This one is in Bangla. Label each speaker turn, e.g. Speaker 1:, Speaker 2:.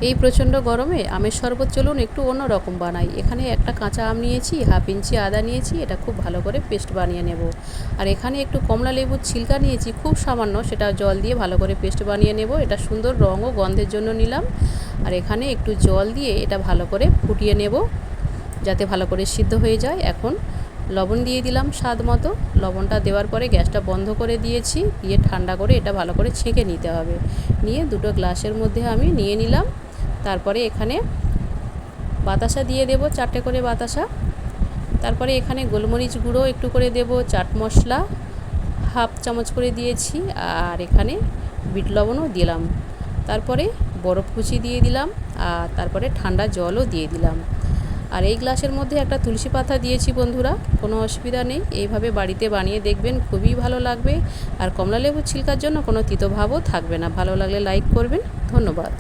Speaker 1: এই প্রচণ্ড গরমে আমের শরবত চলুন একটু অন্য রকম বানাই। এখানে একটা কাঁচা আম নিয়েছি, হাফ ইঞ্চি আদা নিয়েছি, এটা খুব ভালো করে পেস্ট বানিয়ে নেব। আর এখানে একটু কমলা লেবুর ছিলকা নিয়েছি, খুব সামান্য, সেটা জল দিয়ে ভালো করে পেস্ট বানিয়ে নেব। এটা সুন্দর রঙ ও গন্ধের জন্য নিলাম। আর এখানে একটু জল দিয়ে এটা ভালো করে ফুটিয়ে নেব যাতে ভালো করে সিদ্ধ হয়ে যায়। এখন লবণ দিয়ে দিলাম স্বাদ মতো। লবণটা দেওয়ার পরে গ্যাসটা বন্ধ করে দিয়েছি, দিয়ে ঠান্ডা করে এটা ভালো করে ছেঁকে নিতে হবে। নিয়ে দুটো গ্লাসের মধ্যে আমি নিয়ে নিলাম। তারপরে এখানে বাতাসা দিয়ে দেব, 4টে করে বাতাসা। তারপরে এখানে গোলমরিচ গুঁড়ো একটু করে দেব, চাট মশলা হাফ চামচ করে দিয়েছি, আর এখানে বিট লবণও দিলাম। তারপরে বরফ কুচি দিয়ে দিলাম, আর তারপরে ঠান্ডা জলও দিয়ে দিলাম। আর এই গ্লাসের মধ্যে একটা তুলসী পাতা দিয়েছি বন্ধুরা, কোনো অসুবিধা নেই। এইভাবে বাড়িতে বানিয়ে দেখবেন, খুবই ভালো লাগবে। আর কমলা লেবুর ছিলকার জন্য কোনো তিতভাবও থাকবে না। ভালো লাগলে লাইক করবেন। ধন্যবাদ।